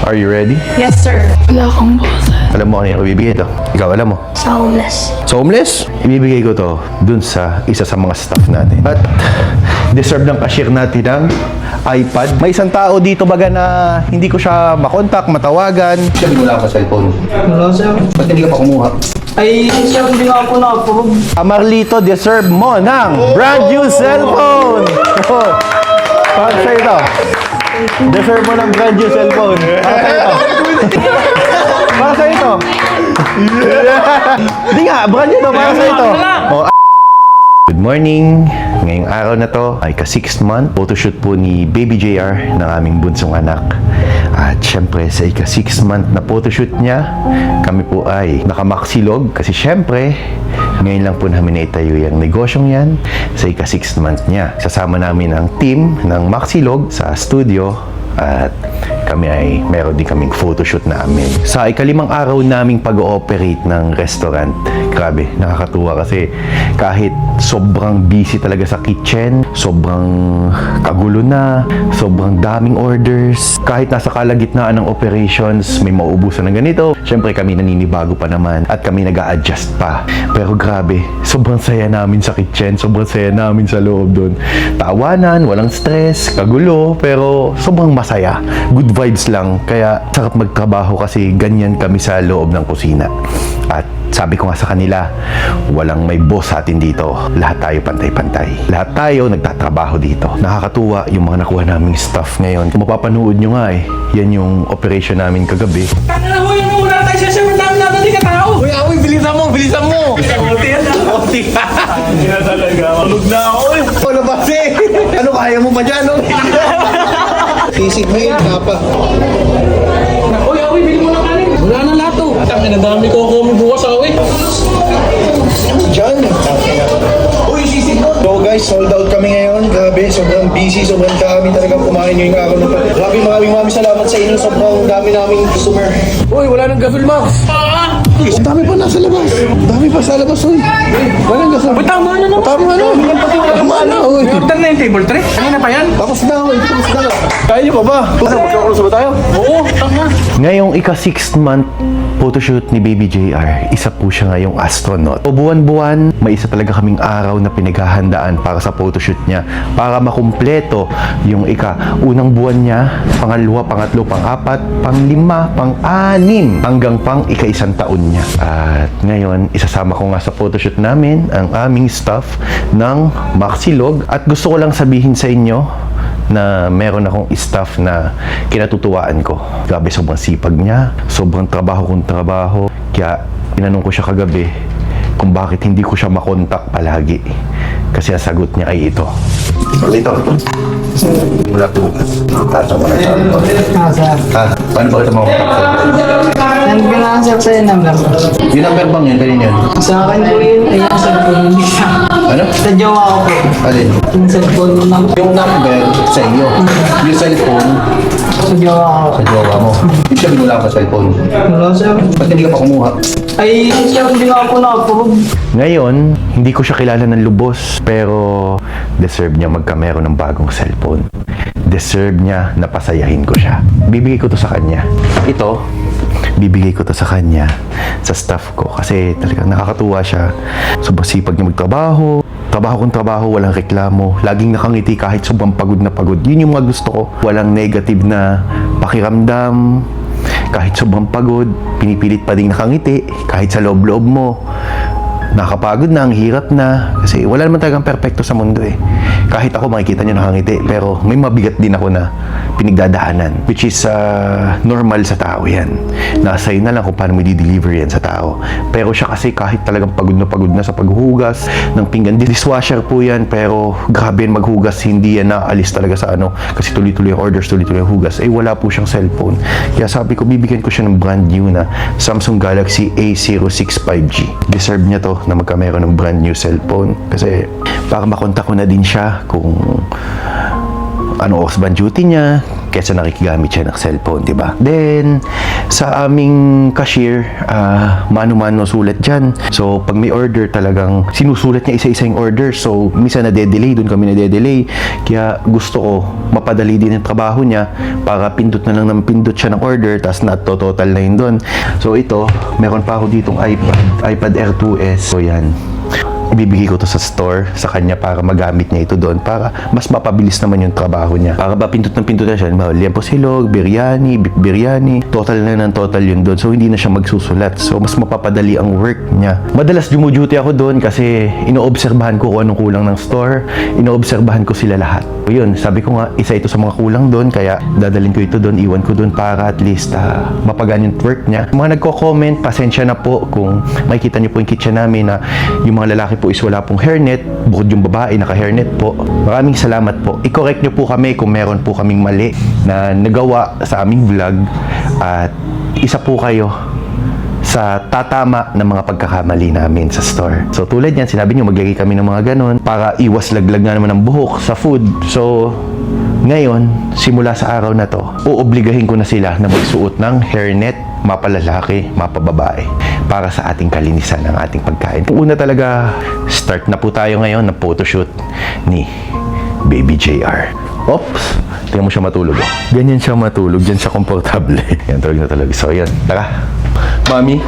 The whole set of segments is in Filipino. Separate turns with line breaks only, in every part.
Are you ready?
Yes, sir. Wala akong bosa.
Alam mo ano yung ibibigay to? Ikaw alam mo?
Sa homeless.
So homeless, ibibigay ko to dun sa isa sa mga staff natin. At deserve ng cashier natin ng iPad. May isang tao dito baga na hindi ko siya makontak, matawagan. Sabi mo lang ako sa cellphone.
Hello, sir.
Ba't hindi ka pa kumuha?
Ay, sir, hindi nga po na-approve.
Marlito, deserve mo ng brand new cellphone! Para sa ito. Deserve mo ng brand new cellphone. Para sa ito. Para sa ito. Hindi nga, brand new to. Para sa ito. Oh, good morning. Ngayong araw na to ay ka-6th month. Photoshoot po ni Baby JR ng aming bunsong anak. At syempre sa ika-6th month na photoshoot niya, kami po ay nakamaksilog kasi syempre ngayon lang po namin naitayo yung negosyong yan sa ika-6th month niya. Sasama namin ang team ng Maxilog sa studio at kami ay meron din kaming photoshoot namin. Sa ika-5 araw naming pag-ooperate ng restaurant, grabe, nakakatuwa kasi kahit sobrang busy talaga sa kitchen, sobrang kagulo na, sobrang daming orders, kahit nasa kalagitnaan ng operations, may mauubusan ng ganito, syempre kami naninibago pa naman at kami nag-a-adjust pa. Pero grabe, sobrang saya namin sa kitchen, sobrang saya namin sa loob doon. Tawanan, walang stress, kagulo, pero sobrang masaya. Good vibes lang, kaya sarap magtrabaho kasi ganyan kami sa loob ng kusina. At sabi ko nga sa kanila, walang may boss sa atin dito. Lahat tayo pantay-pantay. Lahat tayo nagtatrabaho dito. Nakakatuwa yung mga nakuha naming staff ngayon. Kung mapapanood nyo nga yan yung operation namin kagabi.
Ano na ho, yung muna tayo siya, ang dami natin di ka tao. Uy, awi, bilisan mo, bilisan mo. Oti yan, oti. Hindi na talaga, malug na ako eh.
Ano ba si? Ano kaya mo pa dyan? Sisig mo yun, kapa.
Uy, awi, bili mo na kanin. Wala na lahat to. Ang dami ko ako bukas, awi.
Diyan.
Uy, sisig mo.
So guys, sold out kami ngayon. Grabe, sobrang busy, sobrang dami talagang kumain ngayong araw na pa. Grabe, maraming salamat sa inyo. Sobrang dami naming customer.
Uy, wala nang gasol, Max.
Ang dami pa nasa labas. Ang dami pa sa labas, oy. Walang gasol.
Uy, tama na naman.
Tama na. Tama na, oy.
Order na yung table tray. Kanina pa yan.
Tapos na, oy. Tapos na. Kaya niyo pa ba? Ano, magkakulos ba tayo?
Oo, tama.
Ngayong ika-6th month photoshoot ni Baby JR, isa po siya ngayong astronaut. O buwan-buwan, may isa talaga kaming araw na pinaghahandaan para sa photoshoot niya para makumpleto yung unang buwan niya, pangalawa, pangatlo, pang-apat, pang-lima, pang-anim, hanggang pang ika-isang taon niya. At ngayon, isasama ko nga sa photoshoot namin ang aming staff ng Maxilog at gusto ko lang sabihin sa inyo na meron akong staff na kinatutuwaan ko. Grabe, sobrang sipag niya, sobrang trabaho kong trabaho. Kaya tinanong ko siya kagabi kung bakit hindi ko siya makontak palagi. Kasi ang sagot niya ay ito. Dito. Mula po. Tato mo na siya. Ha? Paano ba kita makontak?
Send ko na sir sa number.
Yung number bang yan? Kanina yun?
Sa akin po yun, ay yung cellphone mo niya.
Ano?
Sa jowa ko po.
Alin?
Yung cellphone mo na.
Yung number sa iyo. Yung cellphone
Sa jowa ko.
sa jowa mo. Yung sabi mo lang sa cellphone.
Hello, sir.
Ba't hindi ka pa kumuha?
Ay, sir, hindi nga po na-approve.
Ngayon, hindi ko siya kilala ng lubos, pero deserve niya magkamero ng bagong cellphone. Deserve niya na pasayahin ko siya. Bibigay ko to sa kanya. Ito, bibigay ko to sa kanya, sa staff ko, kasi talagang nakakatuwa siya. Sobrang sipag niya magtrabaho. Trabaho kong trabaho, walang reklamo. Laging nakangiti kahit sobrang pagod na pagod. Yun yung mga gusto ko. Walang negative na pakiramdam. Kahit sobrang pagod, pinipilit pa din nakangiti. Kahit sa loob-loob mo, nakapagod na, ang hirap na. Kasi wala naman talagang perpekto sa mundo eh. Kahit ako makikita nyo nakangiti, pero may mabigat din ako na pinagdadaanan. Which is normal sa tao yan. Nasa iyo na lang kung paano mo i-deliver yan sa tao. Pero siya kasi kahit talagang pagod na sa paghuhugas ng pinggan. Dishwasher po yan, pero grabe yan maghugas. Hindi yan naalis talaga sa ano. Kasi tuloy-tuloy ang orders, tuloy-tuloy ang hugas. Eh wala po siyang cellphone. Kaya sabi ko, bibigyan ko siya ng brand new na Samsung Galaxy A06 5G. Deserve niya to na magkamero ng brand new cellphone. Kasi para makontak ko na din siya kung ano oras ba duty niya kesa nakikigamit siya ng cellphone, di ba? Then, Sa aming cashier, mano-mano sulat dyan. So, pag may order talagang sinusulat niya isa-isa yung order. So, minsan nade-delay, doon kami nade-delay. Kaya gusto ko mapadali din yung trabaho niya para pindot na lang ng pindot siya ng order tapos na-total na yun doon. So, ito, meron pa ako ditong iPad Air 2S. So, yan. Ibibigay ko to sa store sa kanya para magamit niya ito doon para mas mapabilis naman yung trabaho niya. Para ba pindot ng pindot na siya, liempo silog, biryani, beef biryani, total na ng total yun doon. So hindi na siya magsusulat. So mas mapapadali ang work niya. Madalas dumuduty ako doon kasi inoobserbahan ko kung anong kulang ng store. Inoobserbahan ko sila lahat. So yun, sabi ko nga, isa ito sa mga kulang doon kaya dadalhin ko ito doon, iwan ko doon para at least mapagaan yung work niya. Mga nagko-comment, pasensya na po kung makikita niyo po yung kitchen namin na yung mga lalaki po is wala pong hairnet, bukod yung babae naka-hairnet po. Maraming salamat po. I-correct nyo po kami kung meron po kaming mali na nagawa sa aming vlog at isa po kayo sa tatama ng mga pagkakamali namin sa store. So tulad yan, sinabi nyo maglagay kami ng mga ganon para iwas laglag nga naman ng buhok sa food. So ngayon, simula sa araw na to, uobligahin ko na sila na magsuot ng hairnet, mapalalaki, mapababae para sa ating kalinisan ng ating pagkain. Una talaga, start na po tayo ngayon ng photoshoot ni Baby JR. Oops! Tingnan mo siya matulog. Oh. Ganyan siya matulog. Diyan siya komportable. Yan, tulog na tulog. So, yan. Tara. Mami,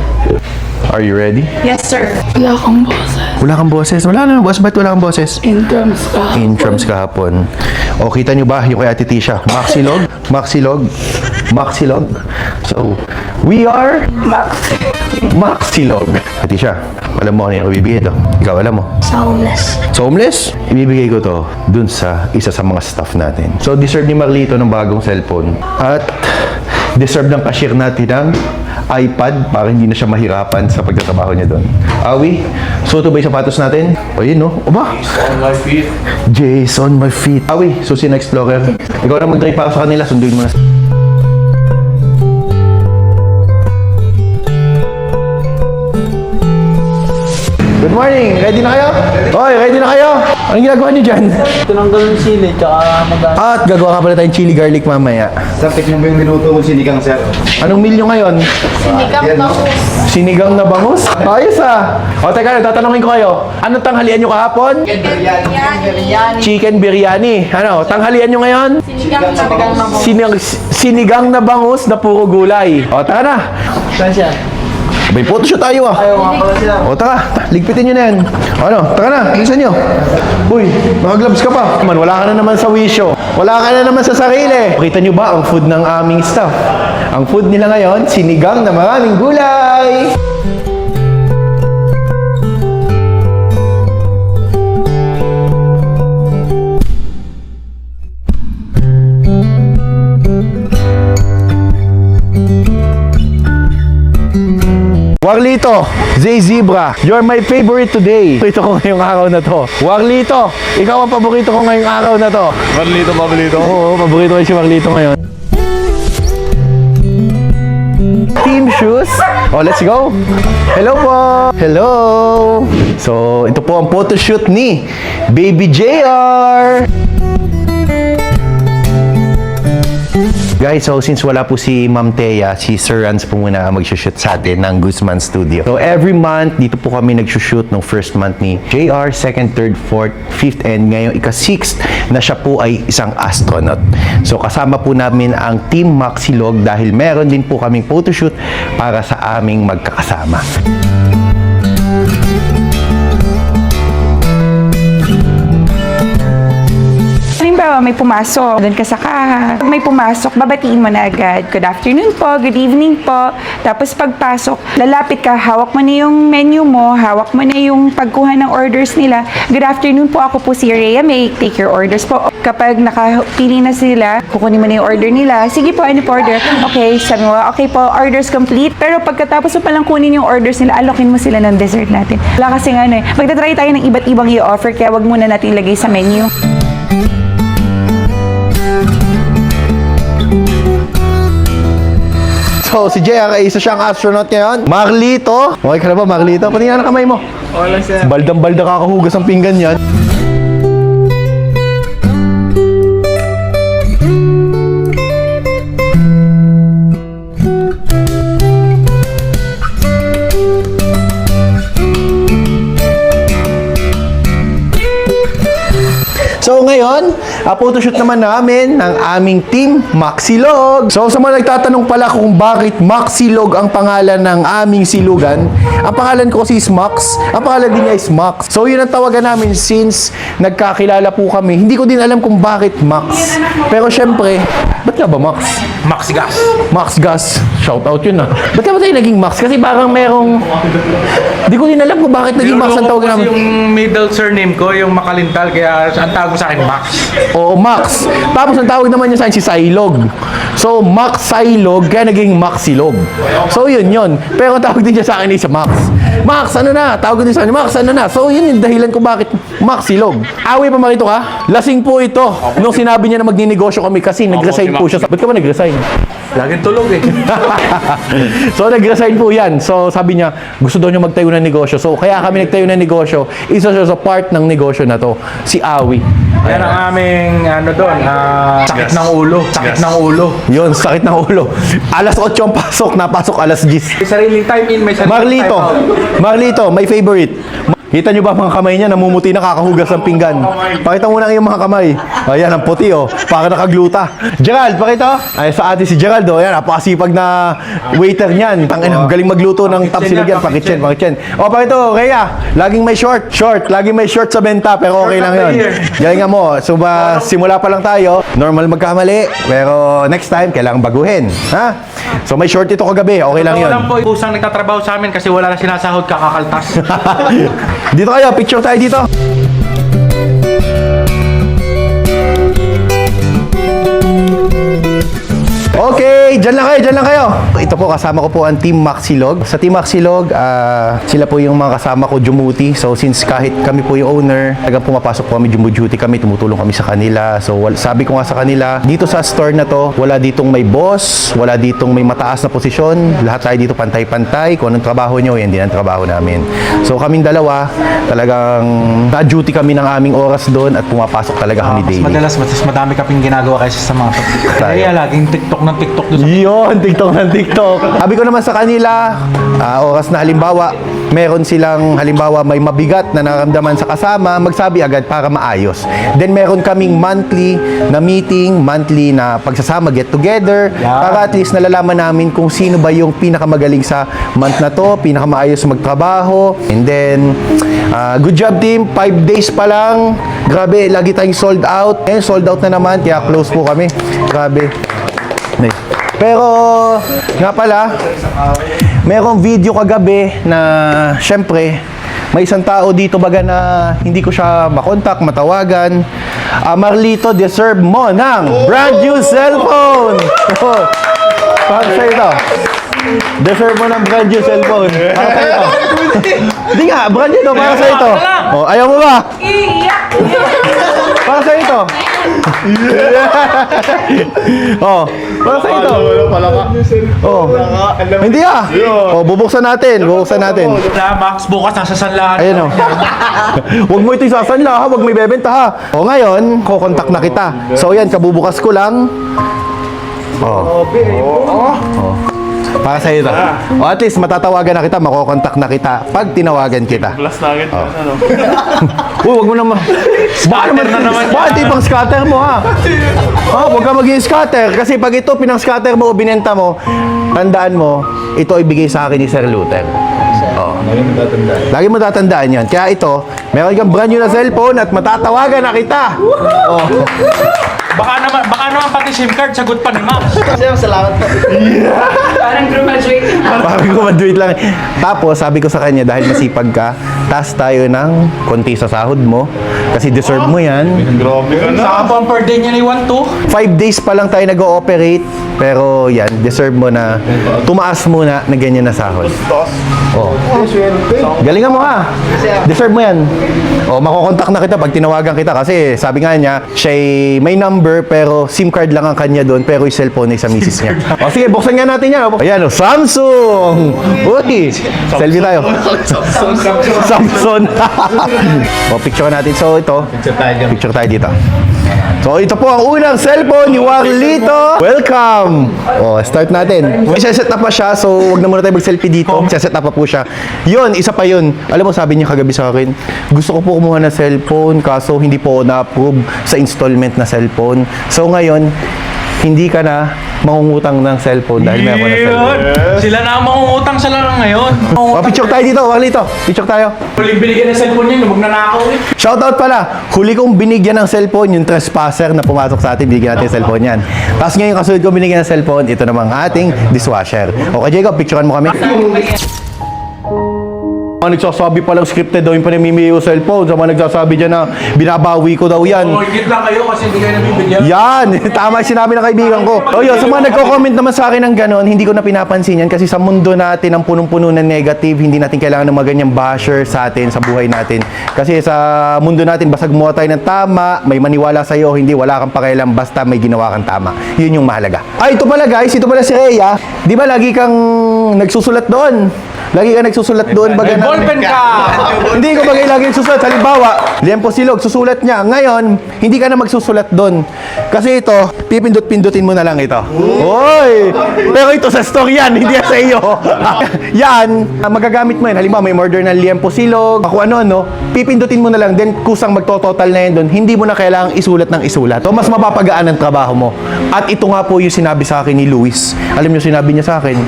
are you ready?
Yes, sir. Wala akong boses.
Wala kang boses? Wala na, boss. Ba't wala kang boses?
Intrams ka.
Intrams kahapon. O, kita nyo ba yung kay Ate Tisha? Maxilog? Maxilog? Maxilog? So, we are Maxilog. Ate Tisha, alam mo ano yung ibibigay ito? Ikaw, alam mo?
Sa homeless.
So, homeless? Ibibigay ko to dun sa isa sa mga staff natin. So, deserve ni Marlito ng bagong cellphone. At deserve ng cashier natin ng iPad para hindi na siya mahirapan sa pagtatrabaho niya doon. Awi, suot ba yung sapatos natin? O yun, no? O ba?
On my feet.
Jays on my feet. Awi, susi na explorer. Ikaw na mag-drive para sa kanila, sunduin mo na. Good morning! Ready na kayo? Hoy, ready na kayo? Anong ginagawa niyo dyan?
Tinanggal yung sili, tsaka
At gagawa ka pala tayong chili garlic mamaya.
Sir, tikman mo yung minuto mo sinigang, sir.
Anong meal nyo ngayon?
Sinigang bangus.
Sinigang na bangus? Ayos ah! O teka, tatanungin ko kayo. Anong tanghalian nyo kahapon? Chicken biryani. Ano, tanghalian nyo ngayon? Sinigang na bangus na puro gulay. O, tara na!
Saan siya?
May photoshoot tayo ah.
Ayaw nga pala siya.
O tara, ligpitin nyo na yan. Ano, tara na, bilisan nyo. Uy, naka-gloves ka pa. Man, wala ka na naman sa wisyo. Wala ka na naman sa sarili. Kita nyo ba ang food ng aming staff? Ang food nila ngayon, sinigang na maraming gulay. Warlito, Zay Zebra, you're my favorite today. Paborito ko ngayong araw na to. Warlito, ikaw ang paborito ko ngayong araw na to.
Paborito.
Oo, paborito ko si Warlito ngayon. Team shoes. Oh, let's go. Hello po. Hello. So, ito po ang photoshoot ni Baby JR. Guys, so since wala po si Ma'am Thea, si Sir Rans po muna ang mag-shoot sa atin ng Guzman Studio. So every month, dito po kami nag-shoot ng first month ni JR, second, third, fourth, fifth, and ngayong ika-sixth na siya po ay isang astronaut. So kasama po namin ang Team Maxilog dahil meron din po kaming photoshoot para sa aming magkakasama.
Halimbawa, may pumasok, doon ka sa kaha. Pag may pumasok, babatiin mo na agad. Good afternoon po, good evening po. Tapos pagpasok, lalapit ka, hawak mo na yung menu mo, hawak mo na yung pagkuha ng orders nila. Good afternoon po, ako po si Rhea, may take your orders po. Kapag nakapili na sila, kukunin mo na yung order nila. Sige po, ano po order? Okay, sabi mo, okay po, orders complete. Pero pagkatapos mo palang kunin yung orders nila, alokin mo sila ng dessert natin. Wala kasi nga magtatry tayo ng iba't ibang i-offer, kaya wag muna natin ilagay sa menu.
So, si JR ay isa siyang astronaut ngayon. Marlito. Okay ka na ba, Marlito? Pati nga ng kamay mo.
Wala siya.
Baldang-balda kakahugas ang pinggan yan. So ngayon, photoshoot naman namin ng aming team Maxilog. So sa mga nagtatanong pala kung bakit Maxilog ang pangalan ng aming silugan, ang pangalan ko kasi is Max, ang pangalan din niya is Max. So yun ang tawagan namin since nagkakilala po kami. Hindi ko din alam kung bakit Max. Pero syempre, ba't nga ba Max?
Max Gas.
Max Gas. Shout out yun ah. Ba't ka ba tayo naging Max? Kasi parang merong... Di ko din alam kung bakit naging Max ang tawagan namin.
Yung middle surname ko, yung Makalintal, kaya ang tawag mo sa akin Max.
Oo, Max. Tapos ang tawag naman niya sa akin si Sailog. So, Max Sailog, kaya naging Maxilog. So, yun. Pero ang tawag din niya sa akin is Max. Max, ano na? Tawag din sa akin, Max, ano na? So, yun yung dahilan kung bakit Maxilog. Away pa marito ka? Lasing po ito. Nung sinabi niya na magninegosyo kami kasi nag-resign po siya. Ba't ka ba nag-resign?
Laging tulog eh.
So, nag-resign po yan. So, sabi niya, gusto daw niya magtayo ng negosyo. So, kaya kami nagtayo ng negosyo. Isa siya sa part ng negosyo na to. Si Awi.
Yan ang aming, doon, sakit ng ulo. Sakit ng ulo.
Yun, sakit ng ulo. Alas 8 ang pasok, napasok alas 10.
May sariling time in, may sariling time out.
Marlito, my favorite. Kita nyo ba mga kamay niya, namumuti na kakahugas ng pinggan. Pakita mo na ang iyong mga kamay. Ayan, ang puti oh, para nakagluta. Gerald, pakita. Ay, sa ate si Gerald oh, ayan, napakasipag na waiter niyan. Tangin, galing magluto ng tapsilog yan. Pakitchen. O, pakita oh, Rhea, laging may short. Laging may short sa benta, pero okay lang yun. Galing nga mo, so simula pa lang tayo, normal magkamali, pero next time, kailangan baguhin. Ha? So may short ito kagabi, okay lang yun.
Walang po, pusang nagtatrabaho sa amin kasi wala na sinasahod kakakaltas.
Dito kayo, picture tayo dito. Okay, dyan lang kayo. Ito po, kasama ko po ang Team Maxilog. Sa Team Maxilog, sila po yung mga kasama ko, Jumuti. So, since kahit kami po yung owner, talagang pumapasok po kami, Jumuti kami, tumutulong kami sa kanila. So, sabi ko nga sa kanila, dito sa store na to, wala ditong may boss, wala ditong may mataas na posisyon. Lahat tayo dito pantay-pantay. Kung anong trabaho nyo, yan din ang trabaho namin. So, kaming dalawa, talagang na-duty kami ng aming oras doon at pumapasok talaga kami daily.
Madalas, mas madami kaping ginagawa kaysa sa mga kaya laging TikTok ng TikTok doon.
Yun, TikTok ng TikTok. Sabi ko naman sa kanila, oras na halimbawa, meron silang halimbawa may mabigat na nararamdaman sa kasama, magsabi agad para maayos. Then meron kaming monthly na meeting, monthly na pagsasama, get together, para at least nalalaman namin kung sino ba yung pinakamagaling sa month na to, pinakamaayos magtrabaho. And then, good job team, 5 days pa lang. Grabe, lagi tayong sold out. Sold out na naman, kaya close po kami. Grabe. Pero, nga pala, merong video kagabi na, syempre, may isang tao dito baga na hindi ko siya makontak, matawagan. Marlito, deserve mo ng brand new cellphone! Para sa ito. Deserve mo ng brand new cellphone. Para sa ito. Hindi nga, brand new to, para sa ito. Oh, ayaw mo ba? Para sa ito. Oh, para sa ito. Oh. Hindi ah. Oh, bubuksan natin.
Max, bukas nasa sanlaan.
Ayun oh. Huwag mo ito isasanla ha, huwag mo ibebenta ha. O ngayon, kukontak na kita. So yan, kabubukas ko lang. Oh. Para sa ito. O at least matatawagan na kita, makokontak na kita pag tinawagan kita.
Plus na agad ano.
Uy, wag mo naman.
Scatter na naman yan.
Bakit ipang scatter mo ha? Huwag ka maging scatter. Kasi pag ito pinang scatter mo o binenta mo, tandaan mo, ito ibigay sa akin ni Sir Luther. Lagi mo tatandaan yan. Kaya ito, meron kang brand new na cellphone at matatawagan na kita. Oh.
Baka naman pati SIM card, sagot pa ni Max.
Parang graduate.
Parang graduate lang. Tapos, sabi ko sa kanya, dahil masipag ka, taas tayo ng konti sa sahod mo. Kasi deserve mo yan.
Saka pa ang per day niya ni 1-2.
5 days pa lang tayo nag-ooperate. Pero yan, deserve mo na tumaas muna na ganyan na sahod. Oh. Galingan mo ha. Deserve mo yan. Oh, makokontak na kita pag tinawagan kita kasi sabi nga niya, siya may number pero SIM card lang ang kanya doon pero yung cellphone ay sa misis niya. O sige, buksan nga natin yan. Ayan, oh, Samsung! Uy! Selfie tayo. Samsung. O, picture natin. So, ito. Picture tayo dito. So, ito po ang unang cellphone ni Warlito. Welcome! Oh, start natin. Isa-set up pa siya, so wag na muna tayo mag-selfie dito. Isa-set up pa po siya. Yun, isa pa yun. Alam mo, sabi niya kagabi sa akin, gusto ko po kumuha ng cellphone, kaso hindi po na-approve sa installment na cellphone. So, ngayon, hindi ka na mangungutang ng cellphone dahil meron na cellphone.
Sila na ang mangungutang sa lang ngayon.
Oh, picture tayo dito, Warlito. Picture tayo.
Huling binigyan ng cellphone niya, magnanakaw eh.
Shoutout pala, huli kong binigyan ng cellphone yung trespasser na pumasok sa atin, binigyan natin yung cellphone yan. Tapos ngayon kasunod ko binigyan ng cellphone, ito namang ating dishwasher. Okay, Jacob, picturean mo kami. Mga nagsasabi palang scripted daw yung panamimili yung cellphone. Sa mga nagsasabi dyan na binabawi ko daw yan.
Higit lang kayo kasi hindi kayo nabibigyan.
Yan! Tama yung sinabi ng kaibigan ko. O yun, sa mga nagko-comment naman sa akin ng gano'n, hindi ko na pinapansin yan kasi sa mundo natin ang punong-puno ng negative, hindi natin kailangan ng mga ganyang basher sa atin, sa buhay natin. Kasi sa mundo natin, basag mo tayo ng tama, may maniwala sa'yo, hindi, wala kang pakialam, basta may ginawa kang tama. Yun yung mahalaga. Ay, ito pala guys, ito pala si Rhea. Di ba lagi kang nagsusulat doon? Lagi ka nagsusulat doon. Baga na,
Ballpen ka!
hindi ko bagay lagi nagsusulat. Halimbawa, Liempo Silog, susulat niya. Ngayon, hindi ka na magsusulat doon. Kasi ito, pipindot-pindutin mo na lang ito. Oy! Pero ito sa story yan, hindi yan sa iyo. Yan, magagamit mo yan. Halimbawa, may murder ng Liempo Silog, kung ano, no? Pipindutin mo na lang. Then, kusang magtototal na yan doon. Hindi mo na kailangang isulat ng isulat. So, mas mapapagaan ang trabaho mo. At ito nga po yung sinabi sa akin ni Luis. Alam niyo sinabi niya sa akin?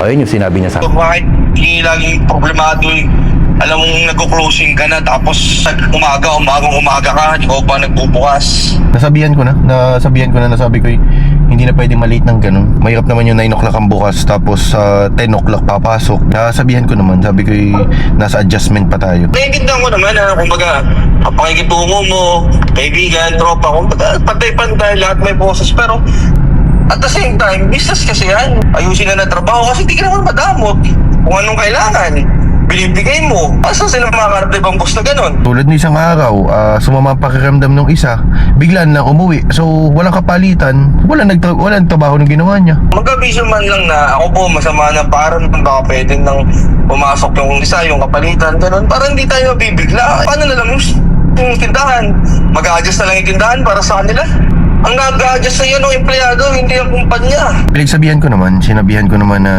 Ayun yung sinabi niya sa akin.
Bakit hindi laging problemado eh. Alam mong nagko-closing ka na tapos umaga ka, di ko pa nagbubukas.
Nasabi ko na, nasabi ko hindi na pwede malate ng ganun. Mahirap naman yung 9 o'clock ang bukas tapos 10 o'clock papasok. Nasabihan ko naman, sabi ko nasa adjustment pa tayo.
Naiintindihan ko naman na kumbaga pakikitungo mo, kaibigan, tropa, kumbaga pantay-pantay, lahat may boses. Pero at the same time, business kasi yan. Ayusin na trabaho kasi di ka naman madamot. Kung anong kailangan, binibigay mo. Asa sila makakarap na ibang boss na gano'n?
Tulad ng isang araw, sumama ang pakiramdam ng isa, biglaan lang umuwi. So, walang kapalitan, walang trabaho na ginawa niya.
Mag-abiso man lang na ako po masama na parang baka pwede nang pumasok yung isa, yung kapalitan, gano'n. Parang hindi tayo mabibigla. Paano na lang yung tindahan? Mag-a-adjust na lang yung tindahan para sa kanila? Ang nag-a-adjust sa'yo ng empleyado, hindi ang kumpanya.
Sinabihan ko naman na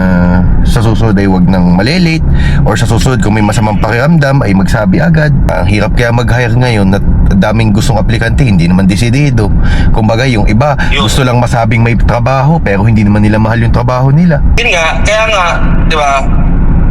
sa susunod ay huwag nang malilate or sa susunod kung may masamang pakiramdam ay magsabi agad. Ang hirap kaya mag-hire ngayon at daming gustong aplikante, hindi naman desidido. Kumbaga yung iba gusto lang masabing may trabaho pero hindi naman nila mahal yung trabaho nila.
Yun nga, kaya nga, di ba?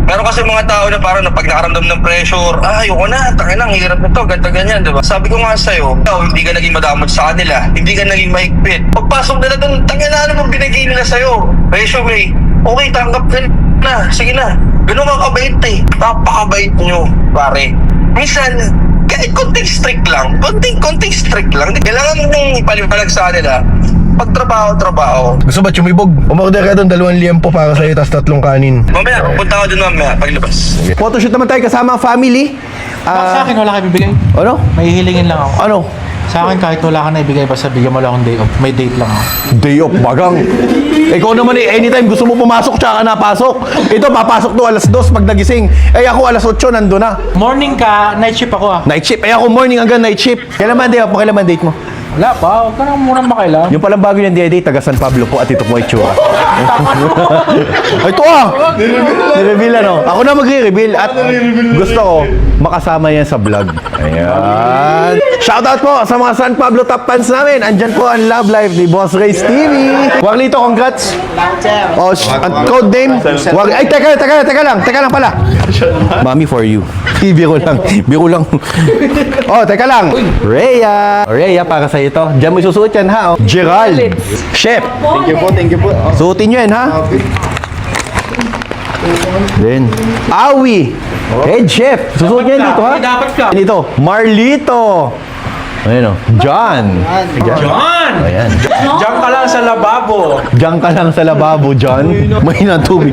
Meron kasi mga tao na parang pag nakaramdam ng pressure, ayoko na, tangin ang hirap nito, ganyan, di ba? Sabi ko nga sa'yo, hindi ka naging madamot sa kanila, hindi ka naging mahigpit. Pagpasok nila doon, tangin na ano binigay nila sa'yo? Resume, okay, tanggap ka na, sige na. Ganun ka kabait eh, napakabait nyo, pare. Minsan, kahit konting strict lang, konting strict lang, kailangan nung ipalipalag sa kanila. Pagtrabaho.
Gusto ba chumibog? Umorder ka doon 2 liempo para sa'yo tas 3 kanin.
Mamaya, punta ako doon mamaya, paglabas.
Photoshoot naman tayo kasama ang family.
Sa akin wala ka bibigay.
Ano?
May hihilingin lang ako.
Ano?
Sa akin kahit wala ka na ibigay, basta bigyan mo lang akong day off. May date lang ako.
Day off, bagang. Ikaw naman anytime gusto mo pumasok tsaka napasok. Ito, papasok to 2:00 pag nagising. Ako 8:00 nandun na.
Morning ka, night shift ako ah.
Night shift. Ako morning hanggang night shift. Kailan man day off? Kailan man date mo?
Wala pa, huwag ka nang murang makailan.
Yung palang bago yung day taga San Pablo po at ito po ay tsura. Ay, ito Nireveal ano? Ako na magre-reveal at gusto ko makasama yan sa vlog. Ayan. Shoutout po sa mga San Pablo top fans namin. Andyan po ang love life ni Boss Ray's TV. Warlito, congrats. Oh, at code name. Ay, teka lang pala. Mommy for you. Biro lang. Oh, teka lang. Rhea, para sa ito. Diyan mo isusuot yan, ha? Oh. Gerald. Chef.
Thank you po.
Suotin nyo yan, ha? Then, Awi. Head chef. Susuot nyo yan dito, ha?
Dapat ka.
Dito, Marlito. Ayun, oh. John. Ayan.
Diyan ka lang sa lababo.
Diyan ka lang sa lababo, John. May tubig.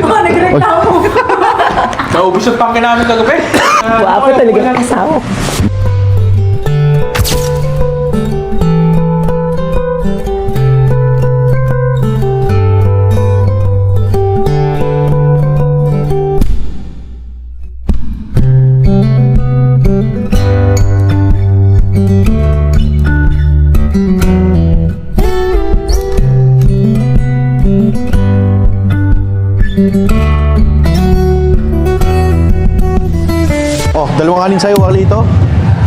Naubos ang pangkin namin kagabi.
Guwapo talaga ang asawa.
Oh, dalawang kanin sa'yo, Carlito.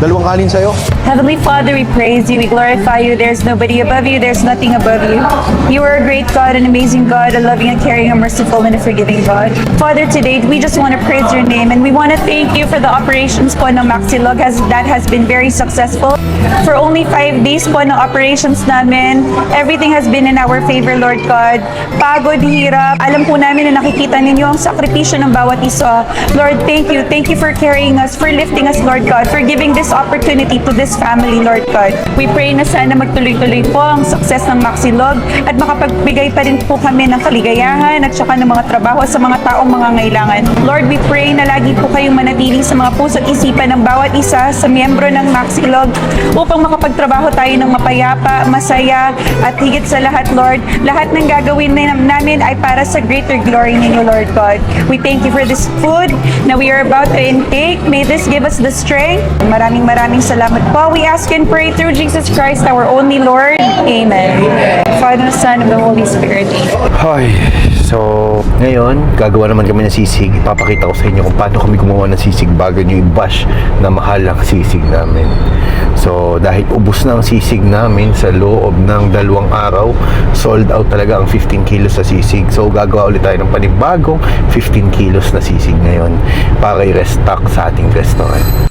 Dalawang kanin sa'yo.
Heavenly Father, we praise you, we glorify you. There's nobody above you, there's nothing above you. You are a great God, an amazing God, a loving and caring, a merciful and a forgiving God. Father, today we just want to praise your name and we want to thank you for the operations po ng Maxilog that has been very successful. For only 5 days po ng operations namin, everything has been in our favor, Lord God. Pagod, hirap. Alam po namin na nakikita ninyo ang sakripisyo ng bawat isa. Lord, thank you. Thank you for carrying us, for lifting us, Lord God, for giving this opportunity to this family, Lord God. We pray na sana magtuloy-tuloy po ang success ng Maxilog at makapagbigay pa rin po kami ng kaligayahan at saka ng mga trabaho sa mga taong mga ngailangan. Lord, we pray na lagi po kayong manatili sa mga puso at isipan ng bawat isa sa miyembro ng Maxilog upang makapagtrabaho tayo ng mapayapa, masaya at higit sa lahat, Lord, lahat ng gagawin namin ay para sa greater glory ninyo, Lord God. We thank you for this food na we are about to intake. May this give us the strength. Maraming salamat po. We ask and pray through Jesus Christ, our only Lord. Amen. Father, Son, and the Holy Spirit.
Hi. So, ngayon, gagawa naman kami ng sisig. Ipapakita ko sa inyo kung paano kami gumawa ng sisig bago nyo i-bash na mahal ang sisig namin. So, dahil ubos na ang sisig namin sa loob ng 2 araw, sold out talaga ang 15 kilos sa sisig. So, gagawa ulit tayo ng panibagong 15 kilos na sisig ngayon para i-restock sa ating restaurant.